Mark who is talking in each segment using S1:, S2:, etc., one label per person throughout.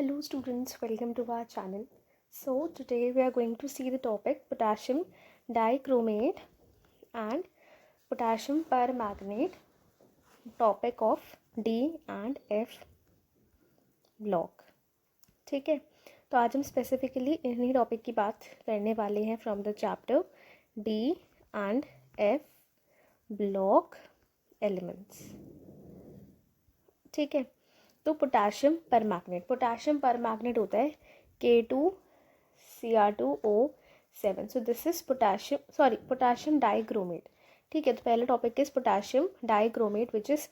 S1: Hello students, welcome to our channel. So today we are going to see the topic potassium dichromate and potassium permanganate, topic of D and F block. ठीक है, तो आज हम specifically इन्हीं topic की बात करने वाले हैं from the chapter D and F block elements. ठीक है, तो पोटाशियम परमैग्नेट होता है K2Cr2O7. So this is potassium dichromate. ठीक है, तो पहले topic is potassium dichromate which is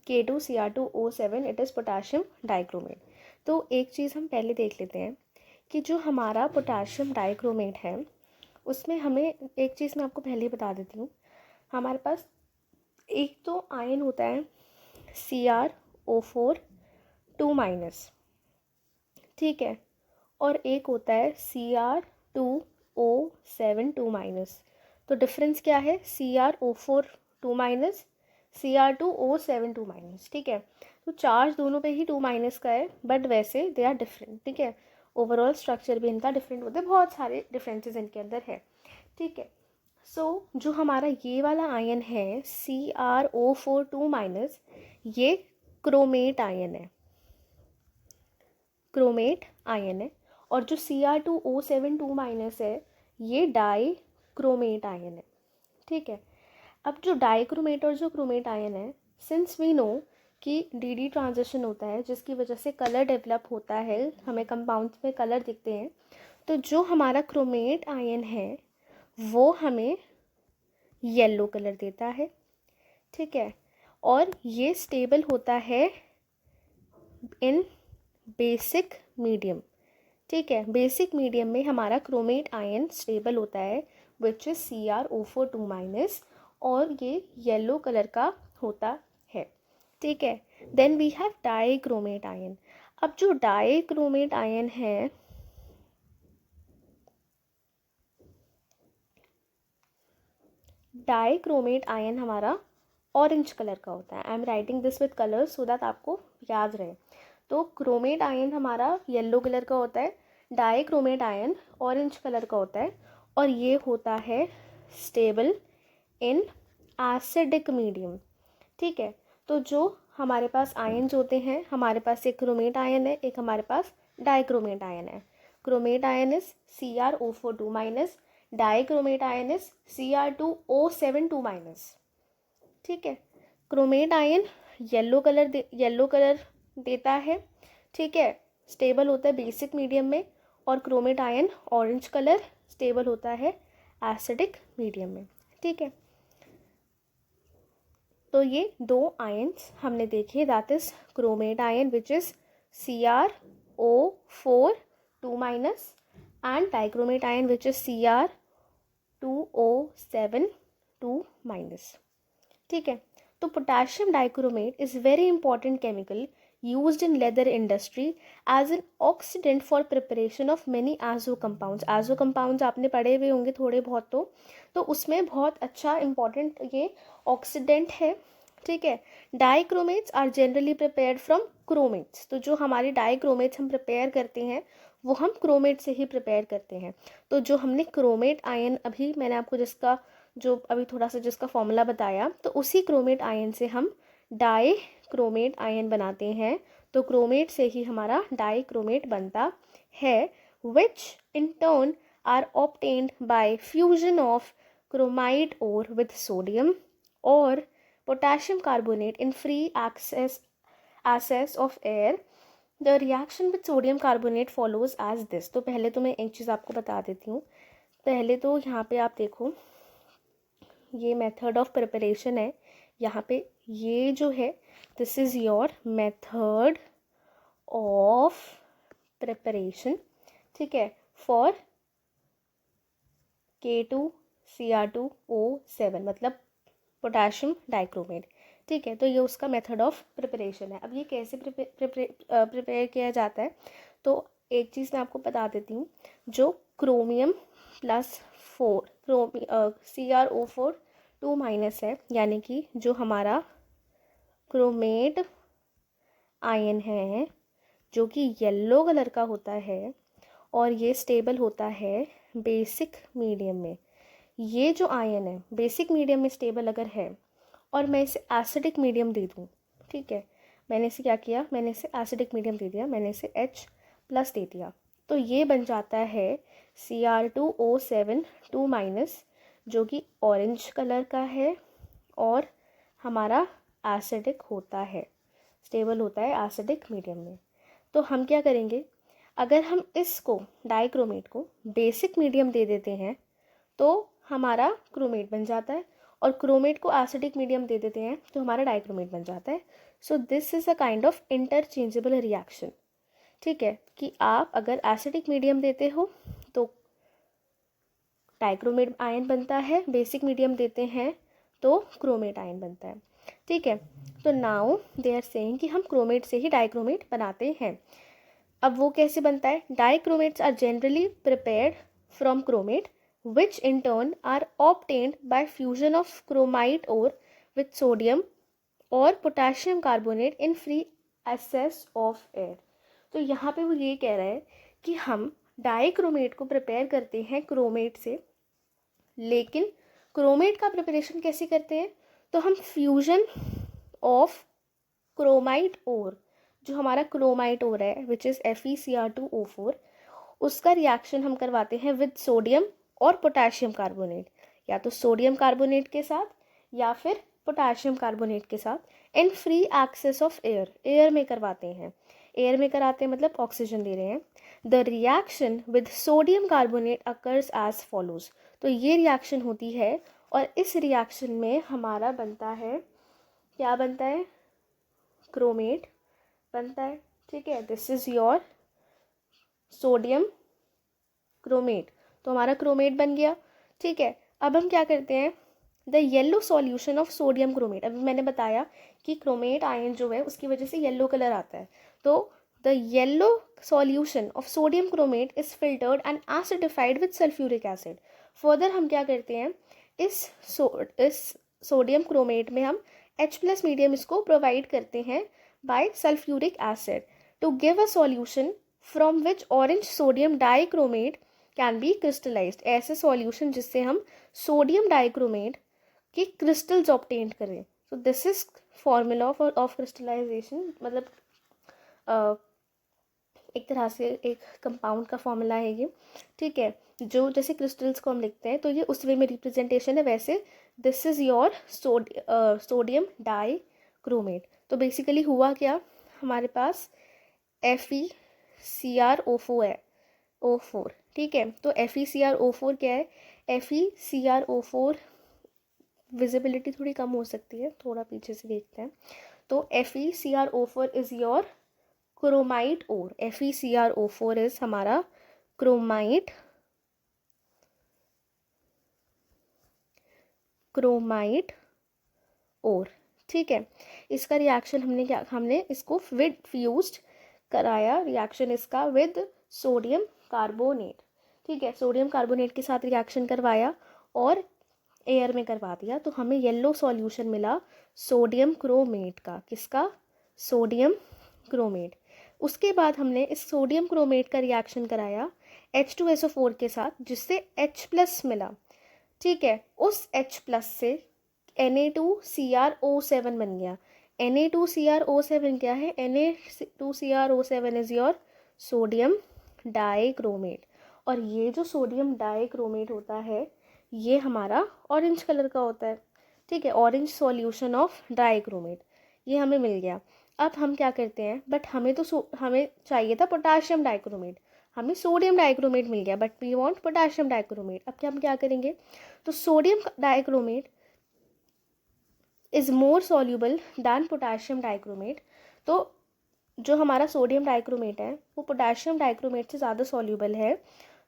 S1: K2Cr2O7. It is potassium dichromate. तो एक चीज़ हम पहले देख लेते हैं कि जो हमारा पोटाशियम डाइक्रोमेट है उसमें हमें एक चीज़ मैं आपको पहले ही बता देती हूँ. हमारे पास एक तो आयन होता है CrO4 2 माइनस, ठीक है, और एक होता है Cr2O7 2 माइनस. तो डिफरेंस क्या है? CrO4 2 minus, Cr2O7 2 minus. ठीक है, तो चार्ज दोनों पे ही 2 माइनस का है, बट वैसे दे आर डिफरेंट. ठीक है, ओवरऑल स्ट्रक्चर भी इनका डिफरेंट होता है, बहुत सारे डिफरेंसेस इनके अंदर है. ठीक है, सो जो हमारा ये वाला आयन है CrO4 2 माइनस, ये क्रोमेट आयन है, और जो Cr2O7 2 माइनस है ये डाई क्रोमेट आयन है. ठीक है, अब जो डाइक्रोमेट और जो क्रोमेट आयन है, सिंस वी नो कि डी ट्रांजिशन होता है जिसकी वजह से कलर डेवलप होता है, हमें कंपाउंड्स में कलर दिखते हैं, तो जो हमारा क्रोमेट आयन है वो हमें येलो कलर देता है. ठीक है, और ये स्टेबल होता है इन बेसिक मीडियम. ठीक है, बेसिक मीडियम में हमारा क्रोमेट आयन स्टेबल होता है विच इज CrO4 2 माइनस, और ये येलो कलर का होता है. ठीक है, then we have dichromate ion. अब जो डाइक्रोमेट आयन है, डाइक्रोमेट आयन हमारा ऑरेंज कलर का होता है. I am writing this with colours so that आपको याद रहे. तो क्रोमेट आयन हमारा येलो कलर का होता है, डाइक्रोमेट आयन ऑरेंज कलर का होता है, और ये होता है स्टेबल इन एसिडिक मीडियम. ठीक है, तो जो हमारे पास आयन्स होते हैं, हमारे पास एक क्रोमेट आयन है, एक हमारे पास डाइक्रोमेट आयन है. Chromate ion is CrO4 2 minus, dichromate ion is Cr2O7 2 minus. ठीक है, क्रोमेट आयन येलो कलर देता है. ठीक है, स्टेबल होता है बेसिक मीडियम में, और chromate ion orange colour stable होता है एसिडिक मीडियम में. ठीक है, तो ये दो आयन्स हमने देखे, that is chromate ion which is CrO4 2 minus and dichromate ion which is Cr2O7 2 minus. ठीक है, तो potassium dichromate is very important chemical used in leather industry as an oxidant for preparation of many azo compounds. azo compounds आपने पढ़े हुए होंगे थोड़े बहुत, तो उसमें बहुत अच्छा इंपॉर्टेंट ये ऑक्सीडेंट है. ठीक है, dichromates are generally prepared from chromates. तो जो हमारे डाइक्रोमेट्स हम प्रिपेयर करते हैं वो हम क्रोमेट से ही प्रिपेयर करते हैं. तो जो हमने क्रोमेट आयन अभी मैंने आपको जिसका जो अभी थोड़ा सा जिसका फॉर्मूला बताया, तो उसी क्रोमेट आयन से हम डाई क्रोमेट आयन बनाते हैं. तो क्रोमेट से ही हमारा डाइक्रोमेट बनता है, which in turn are obtained by fusion of chromite ore with sodium और potassium carbonate in free access of air. The reaction with sodium carbonate follows as this. तो पहले तो मैं एक चीज़ आपको बता देती हूँ. पहले तो यहाँ पे आप देखो, ये मेथड ऑफ प्रिपरेशन है. यहाँ पे ये जो है this is your method of preparation. ठीक है, फॉर K2Cr2O7 मतलब पोटाशियम डाइक्रोमेट. ठीक है, तो ये उसका मेथड ऑफ प्रिपरेशन है. अब ये कैसे प्रिपेयर किया जाता है, तो एक चीज़ मैं आपको बता देती हूँ. जो क्रोमियम प्लस 4 CrO4 2 माइनस है, यानी कि जो हमारा क्रोमेट आयन है, जो कि येलो कलर का होता है और ये स्टेबल होता है बेसिक मीडियम में। ये जो आयन है बेसिक मीडियम में स्टेबल अगर है और मैं इसे एसिडिक मीडियम दे दूँ, ठीक है, मैंने इसे क्या किया, मैंने इसे एसिडिक मीडियम दे दिया, मैंने इसे H+ दे दिया, तो ये बन जाता है Cr2O7 2- जो कि ऑरेंज कलर का है और हमारा एसिडिक होता है, स्टेबल होता है एसिडिक मीडियम में। तो हम क्या करेंगे, अगर हम इसको डाइक्रोमेट को बेसिक मीडियम दे देते हैं तो हमारा क्रोमेट बन जाता है, और क्रोमेट को एसिडिक मीडियम दे देते हैं तो हमारा डाइक्रोमेट बन जाता है। So this is a kind of interchangeable reaction, ठीक है, कि आप अगर एसिडिक मीडियम देते हो तो डाइक्रोमेट आयन बनता है, बेसिक मीडियम देते हैं तो क्रोमेट आयन बनता है, ठीक है। तो नाउ दे आर सेइंग कि हम क्रोमेट से ही डाइक्रोमेट बनाते हैं। अब वो कैसे बनता है, dichromates are generally prepared from chromate which in turn are obtained by fusion of chromite ore with sodium or potassium carbonate in free access of air। तो यहाँ पे वो ये कह रहा है कि हम डाइक्रोमेट को प्रिपेयर करते हैं क्रोमेट से, लेकिन क्रोमेट का प्रिपरेशन कैसे करते हैं, तो हम फ्यूजन ऑफ क्रोमाइट ओर, जो हमारा क्रोमाइट ओर है विच इज़ FeCr2O4, उसका रिएक्शन हम करवाते हैं विद सोडियम और पोटेशियम कार्बोनेट, या तो सोडियम कार्बोनेट के साथ या फिर पोटेशियम कार्बोनेट के साथ in free access of air, air में करवाते हैं, एयर में कराते हैं मतलब ऑक्सीजन दे रहे हैं। The reaction with sodium carbonate occurs as follows. तो ये रिएक्शन होती है और इस रिएक्शन में हमारा बनता है, क्या बनता है, क्रोमेट बनता है, ठीक है। This is your sodium chromate, तो हमारा क्रोमेट बन गया, ठीक है। अब हम क्या करते हैं, the yellow solution of sodium chromate, अभी मैंने बताया कि क्रोमेट आयन जो है उसकी वजह से येलो कलर आता है, तो the yellow solution of sodium chromate is filtered and acidified with sulphuric acid. Further हम क्या करते हैं, इस सोडियम क्रोमेट में हम H+ मीडियम इसको प्रोवाइड करते हैं by sulphuric acid to give a solution from which orange sodium dichromate can be crystallised. ऐसे सॉल्यूशन जिससे हम सोडियम डाइक्रोमेट के क्रिस्टल्स ऑब्टेन करें। So this is formula of crystallisation, मतलब एक तरह से एक कंपाउंड का फॉर्मूला है ये, ठीक है, जो जैसे क्रिस्टल्स को हम लिखते हैं तो ये उस वे में रिप्रेजेंटेशन है, वैसे this is your sodium dichromate. तो बेसिकली हुआ क्या, हमारे पास FeCrO4 है, O4, ठीक है। तो FeCrO4 क्या है, FeCrO4 विजिबिलिटी थोड़ी कम हो सकती है, थोड़ा पीछे से देखते हैं। तो FeCrO4 is your chromite ore, FeCrO4 is हमारा क्रोमाइट ओर, ठीक है। इसका रिएक्शन हमने इसको विद फ्यूज्ड कराया, रिएक्शन इसका विद सोडियम कार्बोनेट, ठीक है, सोडियम कार्बोनेट के साथ रिएक्शन करवाया और एयर में करवा दिया, तो हमें येलो सॉल्यूशन मिला सोडियम क्रोमेट का, किसका, सोडियम क्रोमेट। उसके बाद हमने इस सोडियम क्रोमेट का रिएक्शन कराया H2SO4 के साथ, जिससे H+ मिला, ठीक है। उस H+ से Na2CrO7 बन गया। Na2CrO7 क्या है, Na2CrO7 is your sodium dichromate, और ये जो सोडियम डाइक्रोमेट होता है ये हमारा ऑरेंज कलर का होता है, ठीक है, ऑरेंज सॉल्यूशन ऑफ डाइक्रोमेट, ये हमें मिल गया। अब हम क्या करते हैं, बट हमें चाहिए था पोटाशियम डाइक्रोमेट, हमें सोडियम डाइक्रोमेट मिल गया, but we want potassium dichromate. अब हम क्या करेंगे, तो sodium dichromate is more soluble than potassium dichromate, तो जो हमारा सोडियम डाइक्रोमेट है वो पोटाशियम डाइक्रोमेट से ज़्यादा सॉल्यूबल है।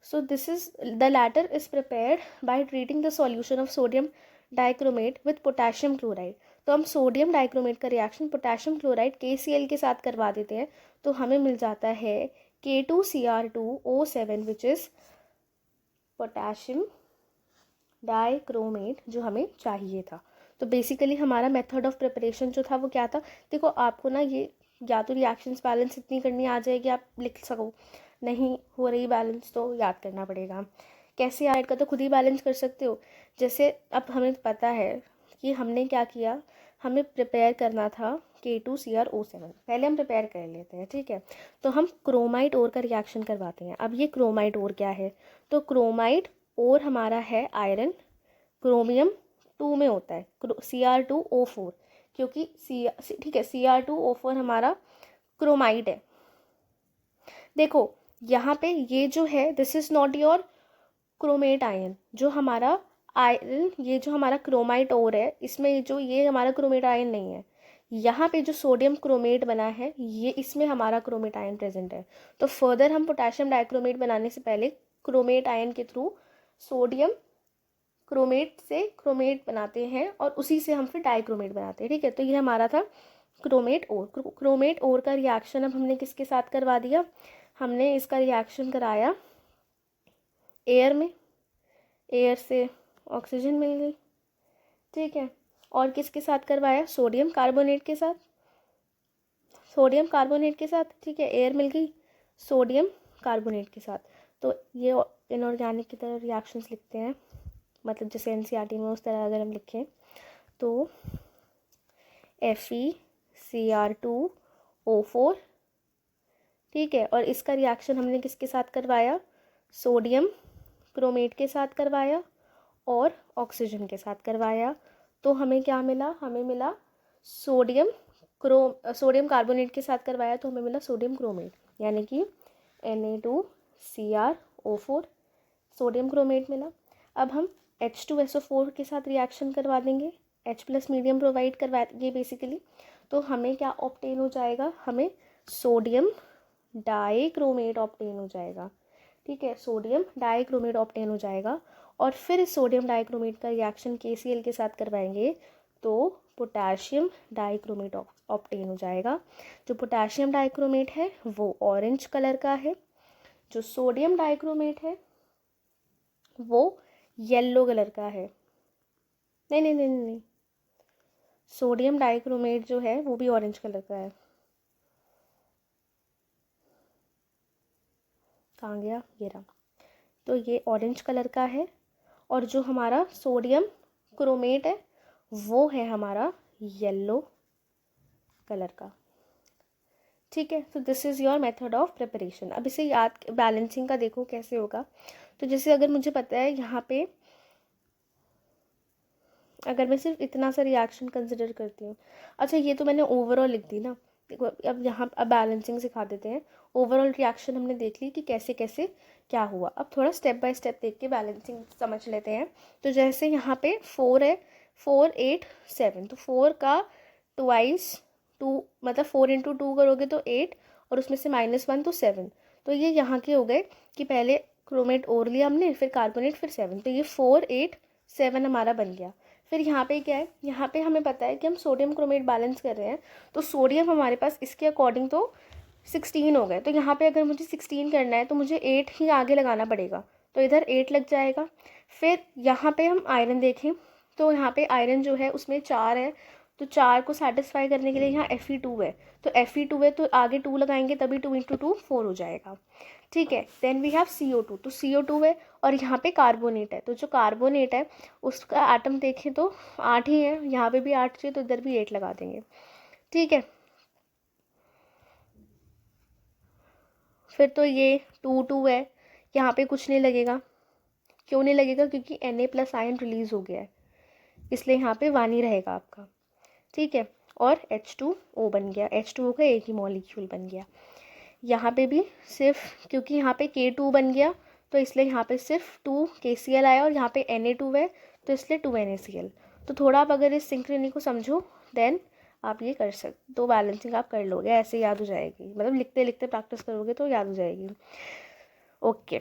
S1: सो this is the latter is prepared by treating the solution of sodium dichromate with potassium chloride. तो हम सोडियम डाइक्रोमेट का रिएक्शन पोटाशियम क्लोराइड KCl के साथ करवा देते हैं, तो हमें मिल जाता है K2Cr2O7 which is potassium dichromate, जो हमें चाहिए था। तो बेसिकली हमारा मेथड ऑफ प्रिपरेशन जो था वो क्या था, देखो आपको ना ये या तो रिएक्शंस बैलेंस इतनी करनी आ जाएगी आप लिख सको, नहीं हो रही बैलेंस तो याद करना पड़ेगा। कैसे याद का तो खुद ही बैलेंस कर सकते हो। जैसे अब हमें पता है कि हमने क्या किया, हमें प्रिपेयर करना था K2CrO7, पहले हम प्रिपेयर कर लेते हैं, ठीक है। तो हम क्रोमाइट ओर का रिएक्शन करवाते हैं। अब ये क्रोमाइट ओर क्या है, तो क्रोमाइट ओर हमारा है आयरन, क्रोमियम 2 में होता है Cr2O4, क्योंकि ठीक है Cr2O4 हमारा क्रोमाइट है। देखो यहाँ पे ये जो है this is not your chromate ion, जो हमारा आयरन, ये जो हमारा क्रोमाइट ओर है इसमें जो ये हमारा क्रोमेट आयन नहीं है। यहाँ पे जो सोडियम क्रोमेट बना है ये इसमें हमारा क्रोमेट आयन प्रेजेंट है। तो फर्दर हम पोटेशियम डाइक्रोमेट बनाने से पहले क्रोमेट आयन के थ्रू सोडियम क्रोमेट से क्रोमेट बनाते हैं और उसी से हम फिर डाइक्रोमेट बनाते हैं, ठीक है। तो ये हमारा था क्रोमेट ओर। क्रोमेट ओर का रिएक्शन अब हमने किसके साथ करवा दिया, हमने इसका रिएक्शन कराया एयर में, एयर से ऑक्सीजन मिल गई, ठीक है। और किसके साथ करवाया, सोडियम कार्बोनेट के साथ, सोडियम कार्बोनेट के साथ, ठीक है। एयर मिल गई सोडियम कार्बोनेट के साथ। तो ये इनऑर्गेनिक की तरह रिएक्शंस लिखते हैं, मतलब जैसे एनसीईआरटी में उस तरह अगर हम लिखें तो FeCr2O4, ठीक है। और इसका रिएक्शन हमने किसके साथ करवाया, सोडियम क्रोमेट के साथ करवाया और ऑक्सीजन के साथ करवाया। तो हमें क्या मिला, हमें मिला सोडियम कार्बोनेट के साथ करवाया तो हमें मिला सोडियम क्रोमेट, यानी कि Na2Cr O4 सोडियम क्रोमेट मिला। अब हम H2SO4 के साथ रिएक्शन करवा देंगे, H+ मीडियम प्रोवाइड करवाएंगे बेसिकली। तो हमें क्या ऑब्टेन हो जाएगा, हमें सोडियम डाइक्रोमेट ऑब्टेन हो जाएगा, ठीक है। सोडियम डाइक्रोमेट ऑब्टेन हो जाएगा और फिर इस सोडियम डाइक्रोमेट का रिएक्शन KCl के साथ करवाएंगे तो पोटेशियम डाइक्रोमेट ऑब्टेन हो जाएगा। जो पोटेशियम डाइक्रोमेट है वो ऑरेंज कलर का है, जो सोडियम डाइक्रोमेट है वो येलो कलर का है। नहीं नहीं नहीं नहीं, सोडियम डाइक्रोमेट जो है वो भी ऑरेंज कलर का है। कहाँ गया, ये रहा। तो ये ऑरेंज कलर का है और जो हमारा सोडियम क्रोमेट है वो है हमारा येलो कलर का, ठीक है। तो this is your method of preparation. अब इसे याद, बैलेंसिंग का देखो कैसे होगा। तो जैसे अगर मुझे पता है यहाँ पे, अगर मैं सिर्फ इतना सा रिएक्शन कंसिडर करती हूँ, अच्छा ये तो मैंने ओवरऑल लिख दी ना। देखो अब यहाँ अब बैलेंसिंग सिखा देते हैं। ओवरऑल रिएक्शन हमने देख ली कि कैसे कैसे क्या हुआ। अब थोड़ा स्टेप बाय स्टेप देख के बैलेंसिंग समझ लेते हैं। तो जैसे यहाँ पे 4 है, 4 8 7, तो 4 का ट्वाइस 2, मतलब 4 × 2 करोगे तो 8 और उसमें से -1 तो 7। तो ये यहाँ के हो गए कि पहले क्रोमेट ओर लिया हमने, फिर कार्बोनेट, फिर 7, तो ये 4 8 7 हमारा बन गया। फिर यहाँ पे क्या है, यहाँ पे हमें पता है कि हम सोडियम क्रोमेट बैलेंस कर रहे हैं, तो सोडियम हमारे पास इसके अकॉर्डिंग तो 16 हो गए। तो यहाँ पे अगर मुझे 16 करना है तो मुझे 8 ही आगे लगाना पड़ेगा, तो इधर 8 लग जाएगा। फिर यहाँ पे हम आयरन देखें तो यहाँ पे आयरन जो है उसमें 4 है, तो 4 को सेटिस्फाई करने के लिए यहाँ Fe2 है, तो Fe2 है तो आगे 2 लगाएंगे तभी 2 × 2 4 हो जाएगा, ठीक है। देन वी हैव CO2, तो CO2 है और यहाँ पे कार्बोनेट है, तो जो कार्बोनेट है उसका एटम देखें तो 8 ही है, यहाँ पे भी 8 चाहिए तो इधर भी 8 लगा देंगे, ठीक है। फिर तो ये 2 2 है, यहाँ पे कुछ नहीं लगेगा। क्यों नहीं लगेगा, क्योंकि Na+ आयन रिलीज हो गया है, इसलिए यहाँ पे 1 ही रहेगा आपका, ठीक है। और H2O बन गया, H2O का एक ही मॉलिक्यूल बन गया। यहाँ पे भी सिर्फ क्योंकि यहाँ पे K2 बन गया तो इसलिए यहाँ पे सिर्फ 2 KCl आया और यहाँ पे Na2 है तो इसलिए 2 NaCl। तो थोड़ा आप अगर इस सिंक्रोनी को समझो देन आप ये कर सकते, तो बैलेंसिंग आप कर लोगे, ऐसे याद हो जाएगी, मतलब लिखते लिखते प्रैक्टिस करोगे तो याद हो जाएगी। Okay,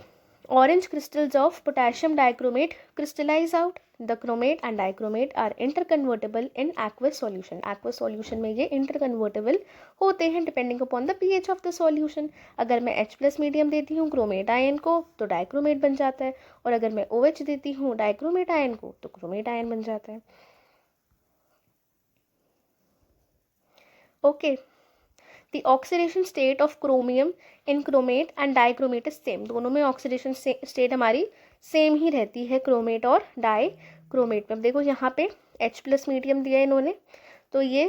S1: orange crystals of potassium dichromate crystallize out. The chromate and dichromate are interconvertible in aqueous solution. Aqueous solution में ये interconvertible होते हैं depending upon the pH of the solution. अगर मैं H+ मीडियम देती हूँ क्रोमेट आयन को तो डाइक्रोमेट बन जाता है, और अगर मैं OH देती हूँ डाइक्रोमेट आयन को तो क्रोमेट आयन बन जाता है। Okay, the oxidation state of chromium in chromate and dichromate is same, दोनों में ऑक्सीडेशन स्टेट हमारी सेम ही रहती है क्रोमेट और डाइक्रोमेट में। अब देखो यहाँ पे H+ मीडियम दिया है इन्होंने, तो ये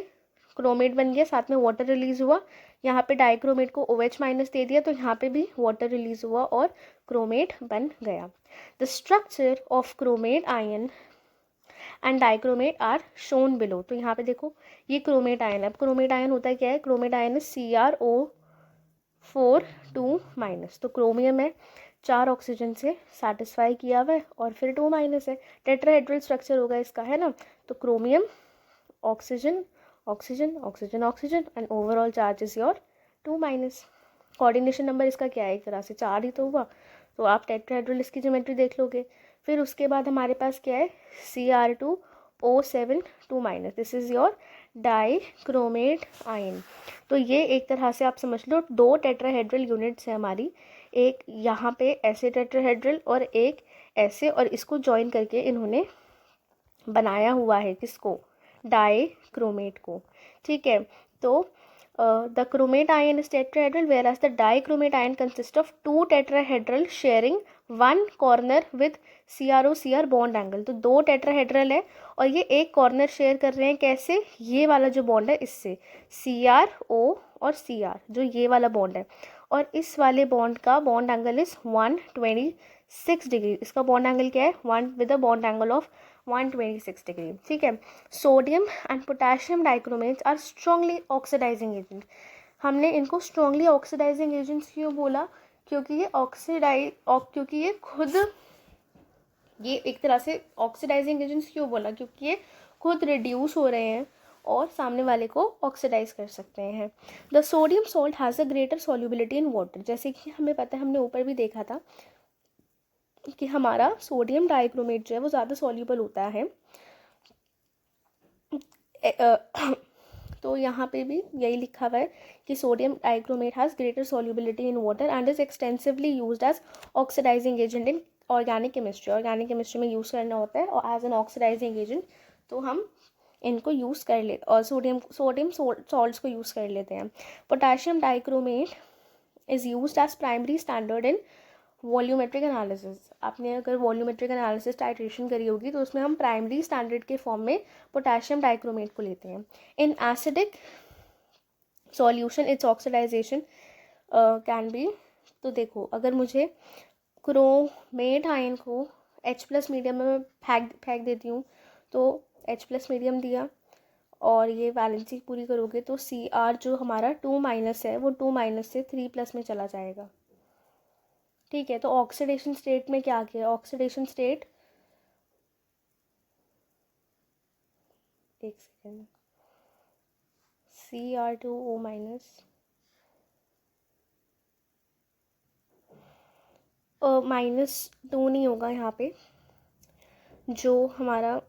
S1: क्रोमेट बन गया, साथ में वाटर रिलीज हुआ। यहाँ पे डाइक्रोमेट को OH- दे दिया, तो यहाँ पे भी वाटर रिलीज हुआ और क्रोमेट बन गया। The structure of chromate ion and dichromate are shown below. तो यहाँ पे देखो ये क्रोमेट आयन है। अब क्रोमेट आयन होता है क्या है, क्रोमेट आयन है CrO4 2-। तो क्रोमियम है, 4 ऑक्सीजन से सेटिस्फाई किया हुआ है और फिर 2- है, टेट्राहेड्रल स्ट्रक्चर होगा इसका, है ना। तो chromium, oxygen, oxygen, oxygen, oxygen and overall charge is your 2-। Coordination number इसका क्या है, एक तरह से 4 ही तो हुआ, तो आप टेट्राहेड्रल इसकी ज्योमेट्री देख लोगे। फिर उसके बाद हमारे पास क्या है, Cr2O7 2-। This is your dichromate ion. तो ये एक तरह से आप समझ लो 2 टेट्राहेड्रल यूनिट्स है हमारी, एक यहाँ पे ऐसे टेट्राहेड्रल और एक ऐसे, और इसको ज्वाइन करके इन्होंने बनाया हुआ है किसको, डाइक्रोमेट को। ठीक है, तो the chromate ion is tetrahedral whereas the dichromate ion consists of 2 tetrahedral sharing one corner with CrO-Cr bond angle। तो 2 टेट्राहेड्रल है और ये एक कॉर्नर शेयर कर रहे हैं, कैसे, ये वाला जो बॉन्ड है इससे, CrO और Cr, जो ये वाला बॉन्ड है, और इस वाले बॉन्ड का बॉन्ड एंगल इज 126 डिग्री। इसका बॉन्ड एंगल क्या है, 1 with a bond angle of 126 degree. ठीक है, sodium and potassium dichromates are strongly oxidising agent. हमने इनको स्ट्रांगली ऑक्सीडाइजिंग एजेंट्स क्यों बोला, क्योंकि ये खुद, ये एक तरह से ऑक्सीडाइजिंग एजेंट्स क्यों बोला, क्योंकि ये खुद रिड्यूस हो रहे हैं और सामने वाले को ऑक्सीडाइज कर सकते हैं। The sodium salt has a greater solubility in water. जैसे कि हमें पता है, हमने ऊपर भी देखा था कि हमारा सोडियम डाइक्रोमेट जो है वो ज़्यादा सॉल्युबल होता है। तो यहाँ पे भी यही लिखा हुआ है कि sodium dichromate has greater solubility in water and is extensively used as oxidising agent in organic chemistry. Organic chemistry में यूज़ करना होता है और एज एन ऑक्सीडाइजिंग एजेंट, तो हम इनको यूज़ कर ले, और सोडियम सॉल्ट्स को यूज़ कर लेते हैं। Potassium dichromate is used as primary standard in volumetric analysis. आपने अगर वॉल्यूमेट्रिक एनालिसिस टाइट्रेशन करी होगी तो उसमें हम प्राइमरी स्टैंडर्ड के फॉर्म में पोटेशियम डाइक्रोमेट को लेते हैं। In acidic solution it's oxidisation can be. तो देखो, अगर मुझे क्रोमेट आयन को H+ मीडियम में मैं फेंक देती हूँ, तो H+ मीडियम दिया और ये वैलेंसी पूरी करोगे तो Cr जो हमारा 2- है वो 2- से 3+ में चला जाएगा। ठीक है, तो ऑक्सीडेशन स्टेट में क्या किया, ऑक्सीडेशन स्टेट, एक सेकेंड, Cr2O-, -2 नहीं होगा यहाँ पे, जो हमारा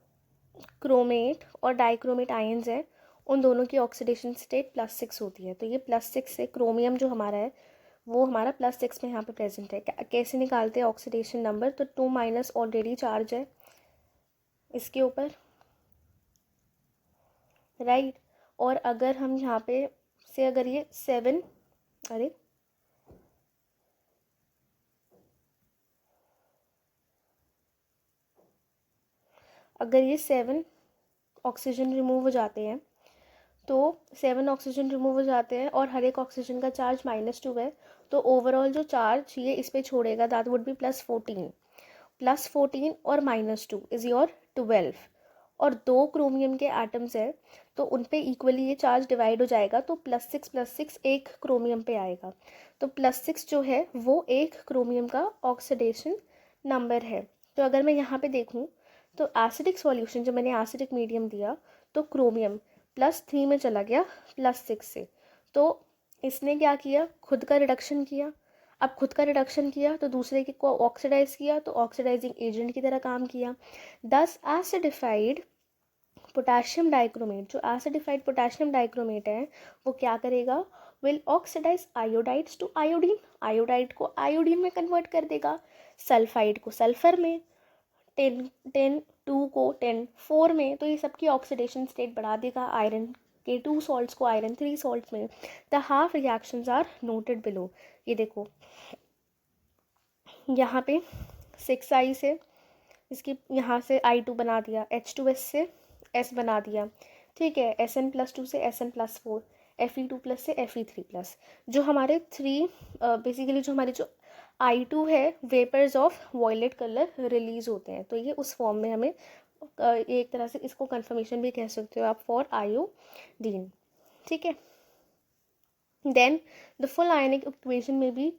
S1: क्रोमेट और डाइक्रोमेट आयंस है उन दोनों की ऑक्सीडेशन स्टेट +6 होती है। तो ये +6 से क्रोमियम जो हमारा है वो हमारा +6 में यहाँ पे प्रेजेंट है। कैसे निकालते हैं ऑक्सीडेशन नंबर, तो 2- ऑलरेडी चार्ज है इसके ऊपर, राइट। और अगर हम यहाँ पे से अगर ये 7, अरे अगर ये 7 ऑक्सीजन रिमूव हो जाते हैं, तो 7 ऑक्सीजन रिमूव हो जाते हैं और हर एक ऑक्सीजन का चार्ज -2 है, तो ओवरऑल जो चार्ज ये इस पे छोड़ेगा दैट वुड बी +14 और -2 इज़ योर 12। और 2 क्रोमियम के एटम्स है तो उन पे इक्वली ये चार्ज डिवाइड हो जाएगा, तो +6 एक क्रोमियम पे आएगा। तो +6 जो है वो एक क्रोमियम का ऑक्सीडेशन नंबर है। तो अगर मैं यहाँ पे देखूँ तो एसिडिक सॉल्यूशन, जब मैंने एसिडिक मीडियम दिया तो क्रोमियम +3 में चला गया +6 से, तो इसने क्या किया, खुद का रिडक्शन किया। अब खुद का रिडक्शन किया तो दूसरे के को ऑक्सीडाइज किया, तो ऑक्सीडाइजिंग एजेंट की तरह काम किया। दस एसिडिफाइड पोटेशियम डाइक्रोमेट, जो एसिडिफाइड पोटेशियम डाइक्रोमेट है वो क्या करेगा, will oxidise iodides to iodine, iodide को आयोडीन में कन्वर्ट कर देगा, सल्फाइड को सल्फर में, 10 2 को 10 4 में, तो ये सबकी ऑक्सीडेशन स्टेट बढ़ा देगा। आयरन K2 salts को iron 3 salts में. The half reactions are noted below. ये देखो यहाँ पे 6I से इसकी यहाँ से I2 बना दिया, H2S से S बना दिया, ठीक है, Sn+2 से Sn+4, Fe2+ से Fe3+. जो हमारे बेसिकली जो हमारी जो I2 है vapours of violet colour release होते हैं. तो ये उस फॉर्म में हमें एक तरह से इसको कंफर्मेशन भी कह सकते हो आप फॉर आयोडीन. ठीक है. Then the full ionic equation में be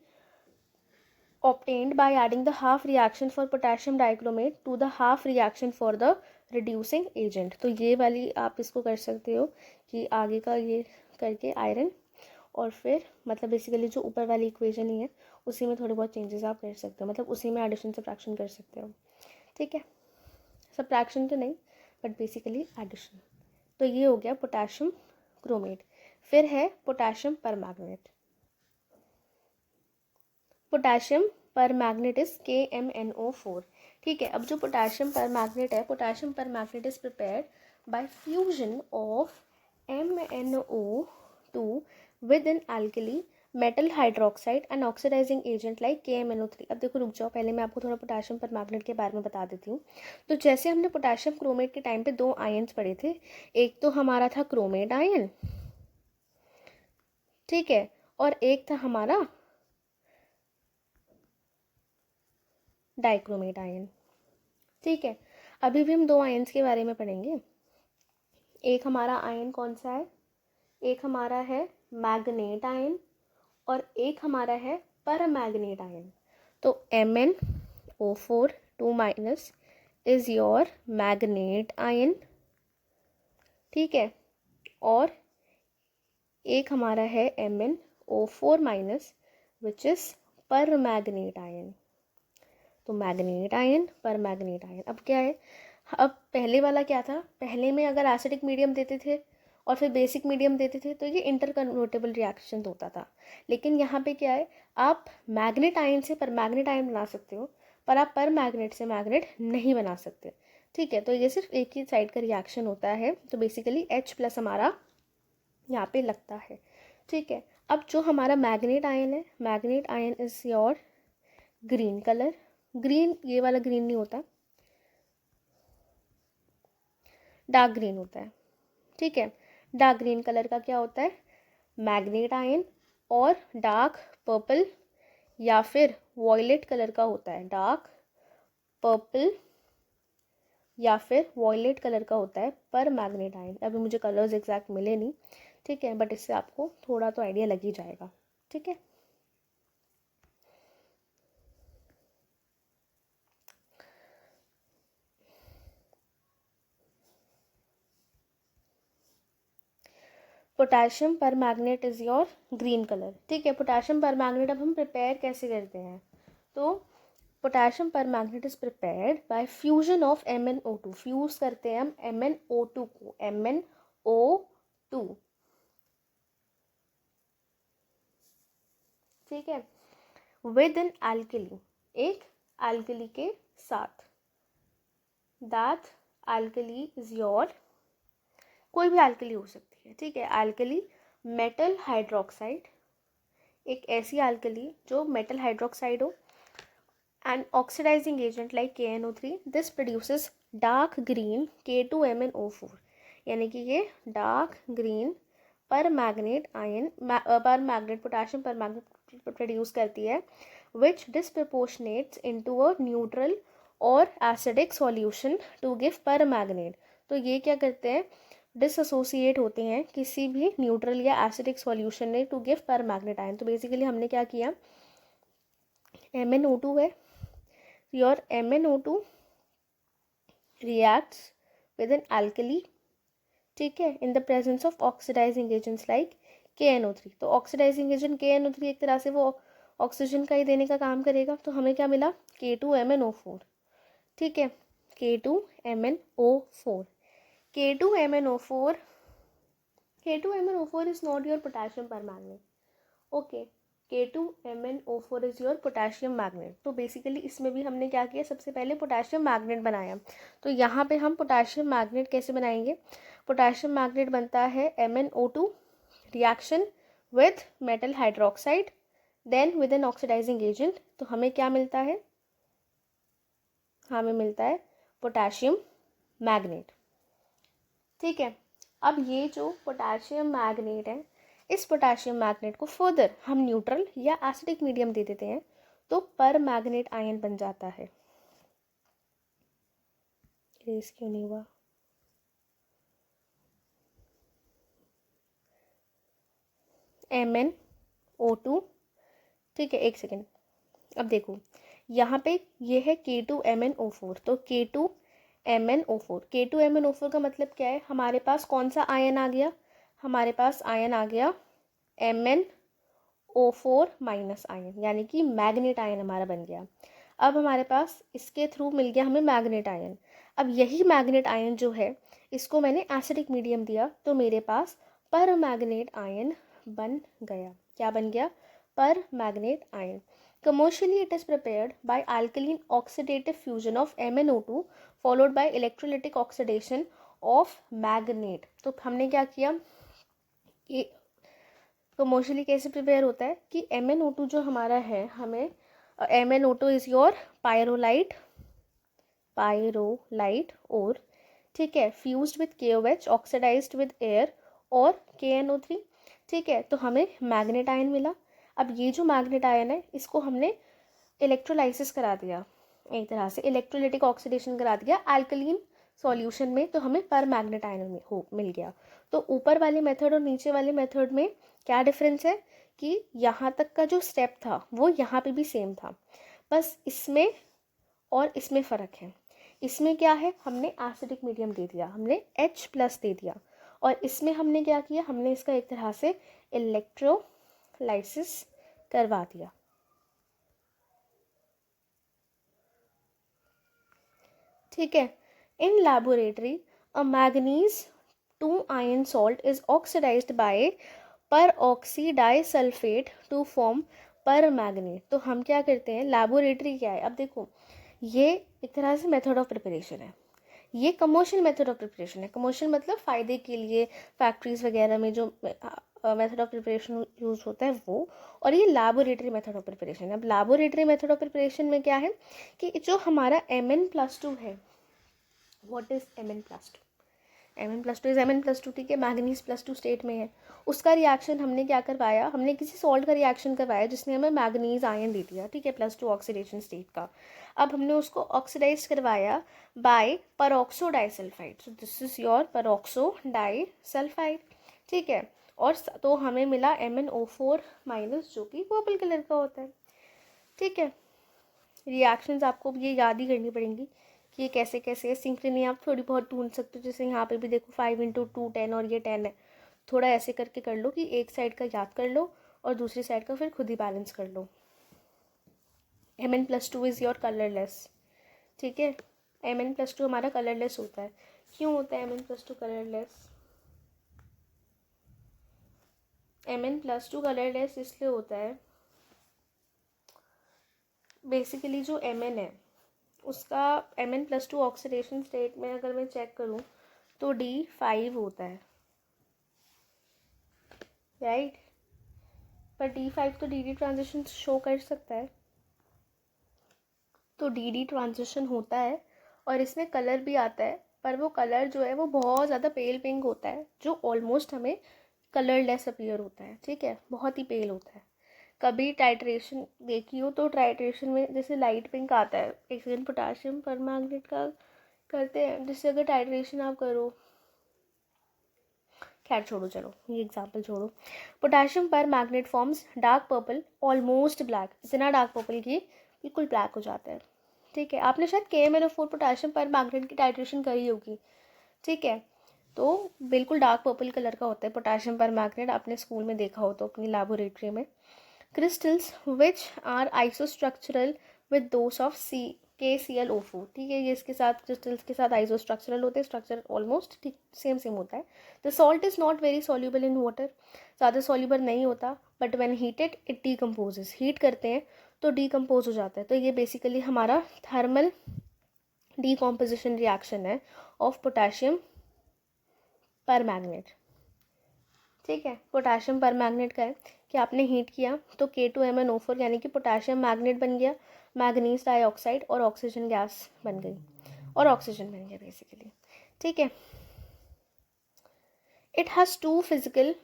S1: obtained by adding the half reaction for potassium dichromate to the half reaction for the reducing agent. तो ये वाली आप इसको कर सकते हो कि आगे का ये करके आयरन और फिर मतलब बेसिकली जो ऊपर वाली इक्वेशन ही है उसी में थोड़े बहुत चेंजेस आप कर सकते हो, मतलब उसी में एडिशन सब्ट्रैक्शन कर सकते हो. ठीक है, सब्ट्रैक्शन तो नहीं बट बेसिकली एडिशन. तो ये हो गया पोटेशियम क्रोमेट. फिर है potassium permanganate. Potassium permanganate is KMnO4. ठीक है, अब जो पोटेशियम परमैंगनेट है, potassium permanganate is prepared by fusion of MnO2 with an alkali metal hydroxide and oxidising agent like KMnO3. अब देखो रुक जाओ, पहले मैं आपको थोड़ा पोटेशियम परमैंगनेट के बारे में बता देती हूँ. तो जैसे हमने पोटेशियम क्रोमेट के टाइम पे 2 आयन्स पढ़े थे, एक तो हमारा था क्रोमेट आयन, ठीक है, और एक था हमारा डाइक्रोमेट आयन. ठीक है, अभी भी हम 2 आयन्स के बारे में पढ़ेंगे. एक हमारा आयन कौन सा है, एक हमारा है मैग्नेट आयन और एक हमारा है परमैंगनेट आयन. तो MnO4 2- is your manganate ion. ठीक है, और एक हमारा है MnO4- which is permanganate ion. तो मैग्नेट आयन परमैंगनेट आयन. अब क्या है, अब पहले वाला क्या था, पहले में अगर एसिडिक मीडियम देते थे और फिर बेसिक मीडियम देते थे तो ये इंटरकन्वर्टेबल रिएक्शन होता था. लेकिन यहाँ पे क्या है, आप मैग्नेट आयन से परमैंगनेट आयन बना सकते हो पर आप परमैंगनेट से मैग्नेट नहीं बना सकते. ठीक है, तो ये सिर्फ एक ही साइड का रिएक्शन होता है. तो बेसिकली H+ हमारा यहाँ पे लगता है. ठीक है, अब जो हमारा मैग्नेट आयन है, manganate ion is your green colour. Green ये वाला ग्रीन नहीं होता, डार्क ग्रीन होता है. ठीक है, डार्क ग्रीन कलर का क्या होता है, मैग्नेट आयन, और डार्क पर्पल या फिर वॉयलेट कलर का होता है, डार्क पर्पल या फिर वॉयलेट कलर का होता है पर मैग्नेट आयन. अभी मुझे कलर्स एग्जैक्ट मिले नहीं, ठीक है, बट इससे आपको थोड़ा तो आइडिया लग ही जाएगा. ठीक है, potassium permanganate is your green colour. ठीक है, पोटेशियम परमैंगनेट अब हम प्रिपेयर कैसे करते हैं, तो potassium permanganate is prepared by fusion of MnO2. Fuse करते हैं हम MnO2 को, MnO2. ठीक है, विद एन alkali, एक alkali के साथ. दैट alkali इज योर, कोई भी alkali हो सकती है. ठीक है, alkali मेटल हाइड्रोक्साइड, एक ऐसी alkali जो मेटल हाइड्रोक्साइड हो, and oxidizing agent like KNO3. this produces dark green K2MnO4. यानी कि ये डार्क ग्रीन पर मैग्नेट आयन पर मैग्नेट पोटेशियम पर मैग्नेट प्रोड्यूस करती है विच डिसप्रपोर्शनेट्स इनटू अ न्यूट्रल और एसिडिक सॉल्यूशन टू गिव पर मैग्नेट. तो ये क्या करते हैं, डिसएसोसिएट होते हैं किसी भी न्यूट्रल या एसिडिक सॉल्यूशन में टू गिव पर मैग्नेट आयन. तो बेसिकली हमने क्या किया, MnO2 है, your MnO2 reacts with an alkali, ठीक है, in the presence of oxidizing agents like KNO3. तो ऑक्सीडाइजिंग एजेंट KNO3 एक तरह से वो ऑक्सीजन का ही देने का काम करेगा. तो हमें क्या मिला, K2MnO4. ठीक है, K2MnO4. K2MnO4 is not your potassium permanganate. Okay, K2MnO4 is your potassium magnet. तो बेसिकली इसमें भी हमने क्या किया, सबसे पहले पोटेशियम मैग्नेट बनाया। तो यहाँ पे हम पोटेशियम मैग्नेट कैसे बनाएंगे, पोटेशियम मैग्नेट बनता है MnO2 reaction with metal hydroxide then with an oxidising agent. तो हमें क्या मिलता है, हमें मिलता है पोटेशियम मैग्नेट। ठीक है, अब ये जो पोटेशियम मैग्नेट है, इस पोटेशियम मैग्नेट को फर्दर हम न्यूट्रल या एसिडिक मीडियम दे देते हैं तो पर मैग्नेट आयन बन जाता है। इरेज क्यों नहीं हुआ, MnO2। ठीक है, एक सेकेंड, अब देखो यहाँ पे ये है K2MnO4, तो K2MnO4, K2MnO4 का मतलब क्या है, हमारे पास कौन सा आयन आ गया, हमारे पास आयन आ गया MnO4 माइनस आयन, यानी कि मैग्नेट आयन हमारा बन गया। अब हमारे पास इसके थ्रू मिल गया हमें मैग्नेट आयन। अब यही मैग्नेट आयन जो है इसको मैंने एसिडिक मीडियम दिया तो मेरे पास पर मैग्नेट आयन बन गया। क्या बन गया, पर manganate ion. Commercially, it is prepared by alkaline oxidative fusion of MnO2 followed by electrolytic oxidation of magnet. तो हमने क्या किया, कि कमर्शियली कैसे प्रिपेयर होता है कि MnO2 जो हमारा है, हमें MnO2 इज योर पायरोलाइट और ठीक है fused with KOH oxidised with air और KNO3। ठीक है, तो हमें मैग्नेट आयन मिला। अब ये जो मैग्नेट आयन है इसको हमने इलेक्ट्रोलाइसिस करा दिया, एक तरह से इलेक्ट्रोलिटिक ऑक्सीडेशन करा दिया अल्कलीन सॉल्यूशन में, तो हमें पर मैग्नेट आयन मिल गया। तो ऊपर वाले मेथड और नीचे वाले मेथड में क्या डिफरेंस है कि यहाँ तक का जो स्टेप था वो यहाँ पे भी सेम था, बस इसमें और इसमें फ़र्क है। इसमें क्या है, हमने एसिडिक मीडियम दे दिया, हमने H+ दे दिया, और इसमें हमने क्या किया, हमने इसका एक तरह से इलेक्ट्रोलाइसिस करवा दिया। ठीक है, in laboratory a manganese 2 ion salt is oxidised by peroxydisulphate to form permanganate. तो हम क्या करते हैं, लैबोरेटरी क्या है, अब देखो ये एक तरह से मेथड ऑफ प्रिपरेशन है, ये कमर्शियल मेथड ऑफ प्रिपरेशन है। कमर्शियल मतलब फ़ायदे के लिए फैक्ट्रीज वगैरह में जो मेथड ऑफ प्रिपरेशन यूज़ होता है वो, और ये लैबोरेटरी मेथड ऑफ प्रिपरेशन है। अब लैबोरेटरी मेथड ऑफ प्रिपरेशन में क्या है कि जो हमारा Mn+2 है, what is Mn+2, Mn+2 is Mn+2। ठीक है, मैग्नीज +2 स्टेट में है, उसका रिएक्शन हमने क्या करवाया, हमने किसी सॉल्ट का रिएक्शन करवाया जिसने हमें मैग्नीज आयन दे दिया। ठीक है, +2 ऑक्सीडेशन स्टेट का। अब हमने उसको ऑक्सीडाइज करवाया by peroxo disulphide, so this is your peroxo disulphide. ठीक है, और तो हमें मिला MnO4 माइनस, जो कि पर्पल कलर का होता है। ठीक है, रिएक्शंस आपको ये याद ही करनी पड़ेंगी कि ये कैसे कैसे है। सिंक्रोनी आप थोड़ी बहुत ढूंढ सकते हो, जैसे यहाँ पे भी देखो 5 × 2 10 और ये 10 है, थोड़ा ऐसे करके कर लो कि एक साइड का याद कर लो और दूसरी साइड का फिर खुद ही बैलेंस कर लो। Mn+2 is your colourless. ठीक है, Mn+2 हमारा कलरलेस होता है। क्यों होता है Mn+2 कलरलेस, Mn+2 कलरलेस इसलिए होता है, बेसिकली जो Mn है उसका Mn+2 ऑक्सीडेशन स्टेट में अगर मैं चेक करूं तो D5 होता है, राइट। पर D5 तो DD ट्रांजिशन शो कर सकता है, तो DD ट्रांजिशन होता है और इसमें कलर भी आता है, पर वो कलर जो है वो बहुत ज़्यादा पेल पिंक होता है, जो ऑलमोस्ट हमें कलरलेस अपीयर होता है। ठीक है, बहुत ही पेल होता है। कभी टाइट्रेशन देखी हो तो टाइट्रेशन में जैसे लाइट पिंक आता है, एक सेकेंड, पोटाशियम परमैंगनेट का करते हैं, जिससे अगर टाइट्रेशन आप करो, खैर छोड़ो, चलो ये एग्जांपल छोड़ो। पोटाशियम पर magnet forms dark purple almost black, इतना डार्क पर्पल कि बिल्कुल ब्लैक हो जाता है। ठीक है, आपने शायद KMnO4 पोटाशियम पर मैग्नेट की टाइट्रेशन करी होगी। ठीक है, तो बिल्कुल डार्क पर्पल कलर का होता है पोटाशियम पर मैग्नेट, आपने स्कूल में देखा हो तो अपनी लैबोरेटरी में। Crystals which are isostructural with those of KClO4, ठीक है, ये इसके साथ क्रिस्टल्स के साथ आइसोस्ट्रक्चरल होते हैं, स्ट्रक्चर ऑलमोस्ट ठीक सेम सेम होता है. The salt is not very soluble in water, ज़्यादा सॉल्यूबल नहीं होता, but when heated it decomposes, heat करते हैं तो डीकम्पोज हो जाता है. तो ये बेसिकली हमारा थर्मल डीकॉम्पोजिशन रिएक्शन है ऑफ पोटाशियम पर मैग्नेट. ठीक है, पोटाशियम पर मैग्नेट का है कि आपने हीट किया तो K2MnO4 यानी कि पोटाशियम मैग्नेट बन गया, मैग्नीज डाइऑक्साइड और ऑक्सीजन गैस बन गई और ऑक्सीजन बन गया बेसिकली. ठीक है, it has 2 physical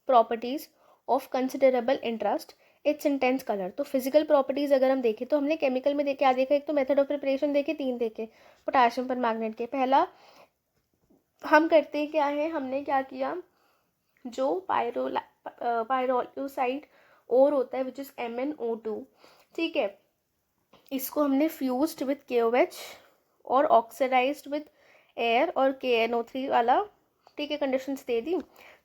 S1: properties of considerable interest, it's intense colour. तो फिजिकल प्रॉपर्टीज़ अगर हम देखें तो हमने केमिकल में क्या देखा, एक तो मेथड ऑफ प्रिपरेशन देखे, 3 देखे पोटाशियम पर मैग्नेट के. पहला हम करते क्या है, हमने क्या किया, जो पायरोलूसाइड और होता है विच इज़ MnO2, ठीक है, इसको हमने फ्यूज्ड विथ KOH और ऑक्सीडाइज्ड विथ एयर और KNO3 वाला, ठीक है, कंडीशंस दे दी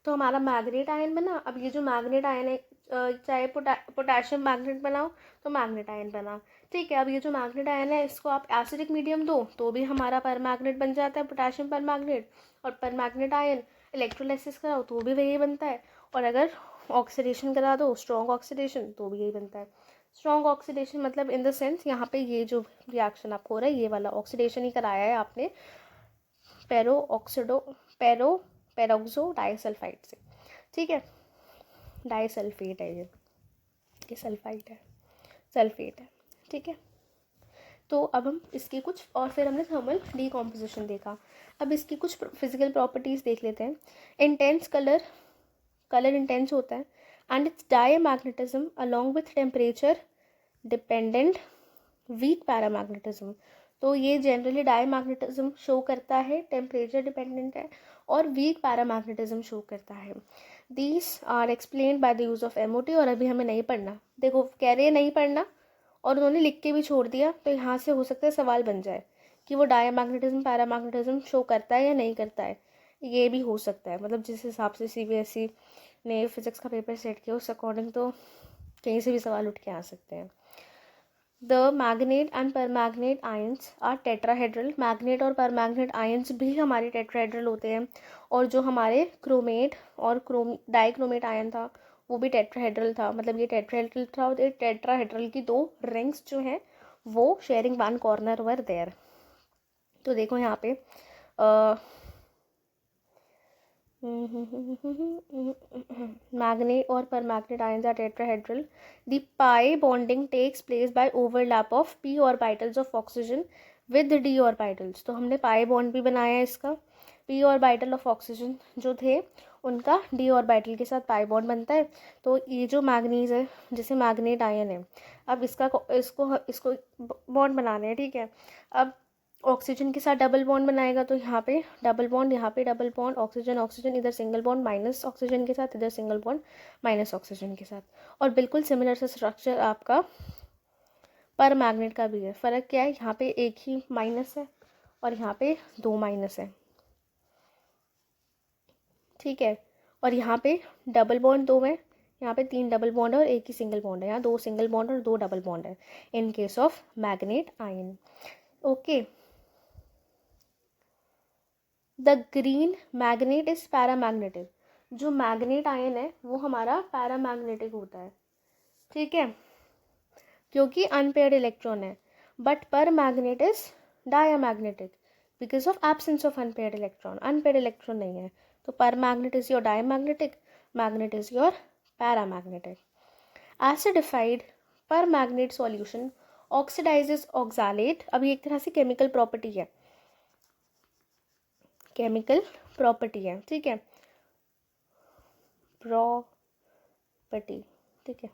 S1: तो हमारा मैग्नेट आयन बना. अब ये जो मैग्नेट आयन है, चाहे पोटाशियम मैग्नेट बनाओ तो मैग्नेट आयन बना. ठीक है, अब ये जो मैग्नेट आयन है इसको आप एसिडिक मीडियम दो तो भी हमारा पर मैग्नेट बन जाता है, पोटाशियम पर मैग्नेट, और पर मैग्नेट आयन इलेक्ट्रोलाइसिस कराओ तो भी वही बनता है, और अगर ऑक्सीडेशन करा दो, स्ट्रॉन्ग ऑक्सीडेशन, तो भी यही बनता है. स्ट्रॉन्ग ऑक्सीडेशन मतलब इन द सेंस यहाँ पे ये जो रिएक्शन आपको हो रहा है ये वाला ऑक्सीडेशन ही कराया है आपने पेरोक्सो डाइसल्फाइड से. ठीक है, डाइसल्फेट है ये सल्फाइड है, सल्फेट है. ठीक है, तो अब हम इसकी कुछ, और फिर हमने थर्मल डीकॉम्पोजिशन देखा. अब इसकी कुछ फिजिकल प्रॉपर्टीज़ देख लेते हैं. इंटेंस कलर इंटेंस होता है, and its diamagnetism along with temperature dependent weak paramagnetism. तो ये जनरली डायमैग्नेटिज्म शो करता है, टेम्परेचर डिपेंडेंट है और वीक पैरामैग्नेटिज्म शो करता है. These are explained by the use of MOT. और अभी हमें नहीं पढ़ना, देखो कह रहे हैं नहीं पढ़ना और उन्होंने लिख के भी छोड़ दिया, तो यहाँ से हो सकता है सवाल बन जाए कि वो डायमैग्नेटिज्म पैरामैग्नेटिज्म शो करता है या नहीं करता है. ये भी हो सकता है, मतलब जिस हिसाब से CBSE ने फिजिक्स का पेपर सेट किया उस अकॉर्डिंग तो कहीं से भी सवाल उठ के आ सकते हैं. The manganate and permanganate ions are tetrahedral. Manganate और परमैग्नेट आयंस भी हमारे टेट्राहेड्रल होते हैं, और जो हमारे क्रोमेट और डाइक्रोमेट आयन था वो भी टेट्राहेड्रल था. मतलब ये टेट्राहेड्रल था और ये टेट्राहेड्रल की 2 रिंग्स जो हैं वो शेयरिंग 1 कॉर्नर वर देयर. तो देखो यहाँ पे मैग्नेट और permanganate ions are tetrahedral. The pi bonding takes place by overlap of p orbitals of oxygen with d orbitals. तो हमने पाई बॉन्ड भी बनाया है इसका, p ऑर्बिटल ऑफ ऑक्सीजन जो थे उनका d ऑर्बिटल के साथ पाई बॉन्ड बनता है. तो ये जो मैग्नीज है जैसे मैग्नेट आयन है, अब इसको बॉन्ड बनाने हैं. ठीक है, अब ऑक्सीजन के साथ डबल बॉन्ड बनाएगा तो यहाँ पे डबल बॉन्ड, यहाँ पे डबल बॉन्ड, ऑक्सीजन ऑक्सीजन, इधर सिंगल बॉन्ड माइनस ऑक्सीजन के साथ, इधर सिंगल बॉन्ड माइनस ऑक्सीजन के साथ. और बिल्कुल सिमिलर सा स्ट्रक्चर आपका पर मैग्नेट का भी है. फ़र्क क्या है, यहाँ पे एक ही माइनस है और यहाँ पे 2 माइनस है. ठीक है, और यहाँ पे डबल बॉन्ड 2 है, यहाँ पे 3 डबल बॉन्ड है और एक ही सिंगल बॉन्ड है. यहाँ 2 सिंगल बॉन्ड और 2 डबल बॉन्ड है in case of manganate ion. Okay, the green magnet is paramagnetic. जो मैग्नेट आयन है वो हमारा पैरामैग्नेटिक होता है. ठीक है, क्योंकि अनपेयर्ड इलेक्ट्रॉन है. बट पर magnet is diamagnetic because of absence of unpaired electron. Unpaired electron नहीं है तो पर magnet is your diamagnetic, magnet is your paramagnetic. Acidified पर मैग्नेट सॉल्यूशन ऑक्सीडाइजेस ऑक्सालेट. अभी एक तरह से केमिकल प्रॉपर्टी है, केमिकल प्रॉपर्टी है. ठीक है, प्रॉपर्टी. ठीक है,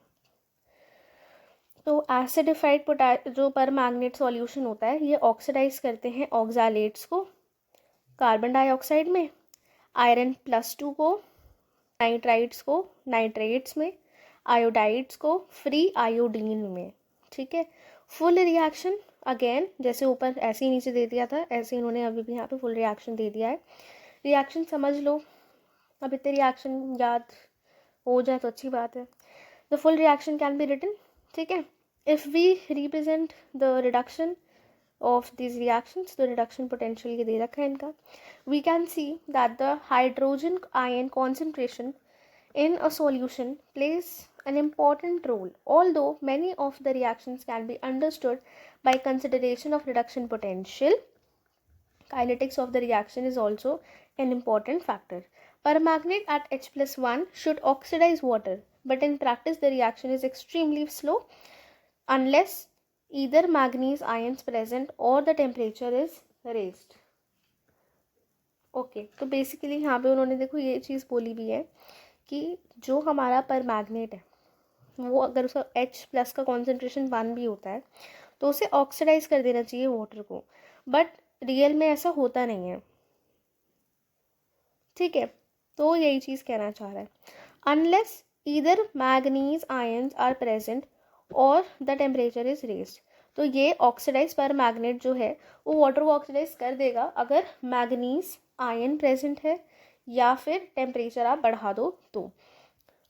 S1: तो एसिडिफाइड जो पर मैग्नेट सॉल्यूशन होता है ये ऑक्सीडाइज करते हैं ऑक्सालेट्स को कार्बन डाइऑक्साइड में, आयरन +2 को नाइट्राइड्स को नाइट्रेट्स में, आयोडाइड्स को फ्री आयोडीन में. ठीक है, फुल रिएक्शन अगेन जैसे ऊपर ऐसे ही नीचे दे दिया था ऐसे इन्होंने अभी भी यहाँ पे फुल रिएक्शन दे दिया है. रिएक्शन समझ लो, अब इतने रिएक्शन याद हो जाए तो अच्छी बात है. The full reaction can be written. ठीक है, if we represent the reduction of these reactions, तो reduction potential ये दे रखा है इनका. We can see that the hydrogen ion concentration in a solution plays an important role, although many of the reactions can be understood by consideration of reduction potential. Kinetics of the reaction is also an important factor. Permanganate at H plus 1 should oxidize water, but in practice the reaction is extremely slow unless either manganese ions present or the temperature is raised. Okay तो basically यहाँ पे उन्होंने देखो ये चीज़ बोली भी है कि जो हमारा परमैग्नेट है वो अगर उसका H प्लस का कॉन्सेंट्रेशन 1 भी होता है तो उसे ऑक्सीडाइज कर देना चाहिए वाटर को, बट रियल में ऐसा होता नहीं है. ठीक है, तो यही चीज़ कहना चाह रहा है. Unless either manganese ions are present और द टेम्परेचर इज रेज्ड, तो ये ऑक्सीडाइज पर मैग्नेट जो है वो वाटर को ऑक्सीडाइज कर देगा अगर मैग्नीज आयन प्रेजेंट है या फिर टेम्परेचर आप बढ़ा दो तो.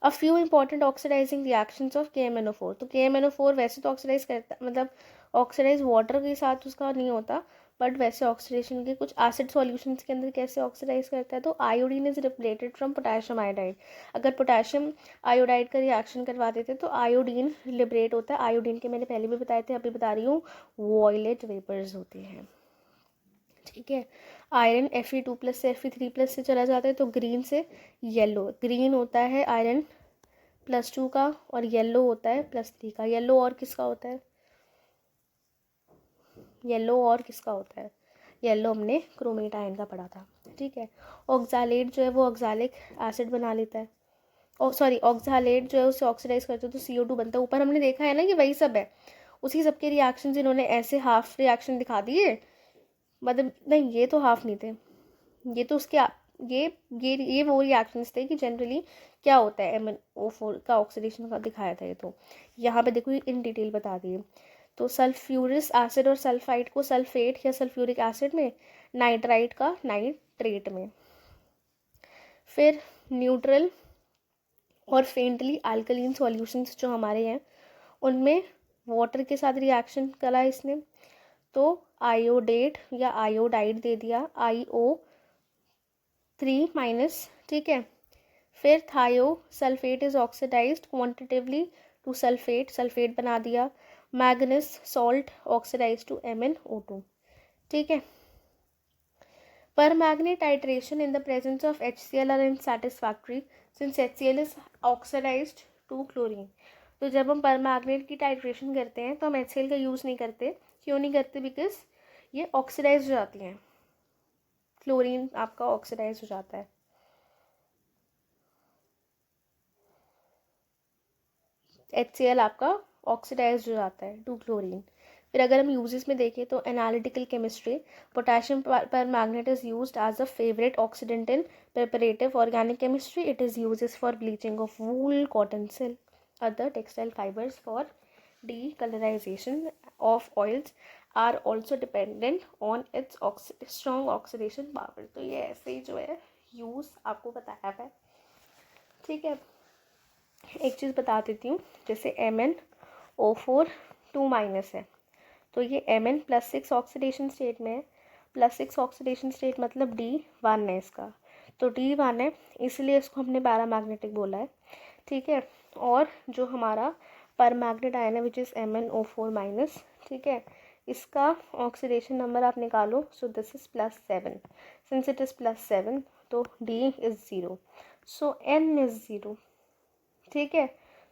S1: A few important oxidising reactions of KMnO4, तो KMnO4 वैसे तो ऑक्सीडाइज करता, मतलब ऑक्सीडाइज वाटर के साथ उसका नहीं होता, बट वैसे ऑक्सीडेशन के कुछ एसिड सॉल्यूशंस के अंदर कैसे ऑक्सीडाइज करता है. तो iodine is replaced from potassium iodide. अगर पोटेशियम आयोडाइड का रिएक्शन करवा देते तो आयोडीन लिबरेट होता है. आयोडीन के मैंने पहले भी बताए थे, अभी बता रही हूँ, वॉयलेट वेपर्स होते हैं. ठीक है, आयरन Fe2+ से Fe3+ से चला जाता है तो ग्रीन से येलो. ग्रीन होता है आयरन +2 का और येलो होता है +3 का. येलो और किसका होता है? येलो और किसका होता है? येलो हमने क्रोमेट आयन का पढ़ा था. ठीक है, ऑक्सालेट जो है वो ऑक्सालिक एसिड बना लेता है. सॉरी, ऑक्सालेट जो है उसे ऑक्सीडाइज करते हो तो CO2 बनता है. ऊपर हमने देखा है ना कि वही सब है, उसी सब के रिएक्शन इन्होंने ऐसे हाफ रिएक्शन दिखा दिए. मतलब नहीं, ये तो हाफ नहीं थे, ये तो उसके ये वो रिएक्शंस थे कि जनरली क्या होता है MnO4 का ऑक्सीडेशन का दिखाया था. ये तो यहाँ पे देखो इन डिटेल बता दिए. तो सल्फ्यूरिक एसिड और सल्फाइड को सल्फेट या सल्फ्यूरिक एसिड में, नाइट्राइट का नाइट्रेट में. फिर न्यूट्रल और फेंटली अल्कलीन सॉल्यूशंस जो हमारे हैं उनमें वाटर के साथ रिएक्शन करा इसने, तो आयोडेट या आयोडाइड दे दिया, IO3-. ठीक है, फिर thiosulphate is oxidised quantitatively to sulphate, sulphate बना दिया. Manganese salt oxidise to MnO2. ठीक है, permanganate titration in the presence of HCl are unsatisfactory since HCl is oxidized to chlorine. तो जब हम परमैग्नेट की टाइट्रेशन करते हैं तो हम HCl का यूज़ नहीं करते. क्यों नहीं करते? बिकॉज ये ऑक्सीडाइज हो जाती हैं, क्लोरीन आपका ऑक्सीडाइज हो जाता है. HCl आपका ऑक्सीडाइज हो जाता है टू क्लोरीन. फिर अगर हम यूजेस में देखें तो analytical chemistry, potassium permanganate is used as a favourite oxidant in preparative organic chemistry. It is uses for bleaching of wool, cotton, silk, other textile fibers. For decolorization of oils are also dependent on its strong oxidation power. तो ये ऐसे ही जो है use आपको बताया है. ठीक है, एक चीज़ बता देती हूँ, जैसे MnO4 2- है तो ये Mn+6 ऑक्सीडेशन स्टेट में है. +6 ऑक्सीडेशन स्टेट मतलब D1 है इसका, तो D1 है इसलिए इसको हमने पैरामैग्नेटिक बोला है. ठीक है, और जो हमारा परमैग्नेट आयन है विच इज़ MnO4-. ठीक है, इसका ऑक्सीडेशन नंबर आप निकालो. So this is +7. Since it is +7 तो D is 0, so N is 0. ठीक है,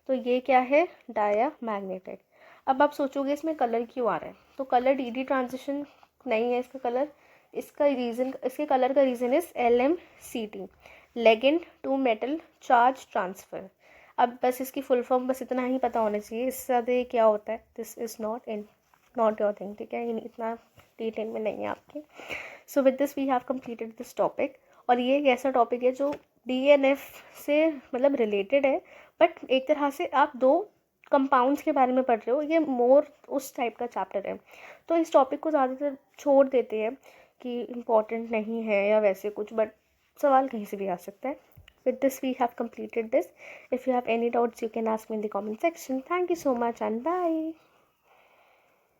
S1: तो ये क्या है? डायामैग्नेटिक. अब आप सोचोगे इसमें कलर क्यों आ रहा है, तो कलर DD ट्रांजिशन नहीं है इसका कलर. इसका रीज़न, इसके कलर का reason is LMCT, ligand to metal charge transfer. अब बस इसकी फुल फॉर्म बस इतना ही पता होना चाहिए, इससे ज़्यादा ये क्या होता है this is not your thing. ठीक है, इतना डिटेल में नहीं है आपके. So with this we have completed this topic. और ये एक ऐसा टॉपिक है जो DNF से मतलब रिलेटेड है, बट एक तरह से आप 2 कंपाउंड्स के बारे में पढ़ रहे हो, ये मोर उस टाइप का चैप्टर है. तो इस टॉपिक को ज़्यादातर छोड़ देते हैं कि इम्पॉर्टेंट नहीं है या वैसे कुछ, बट सवाल कहीं से भी आ सकता है. With this we have completed this. If you have any doubts you can ask me in the comment section. Thank you so much and bye.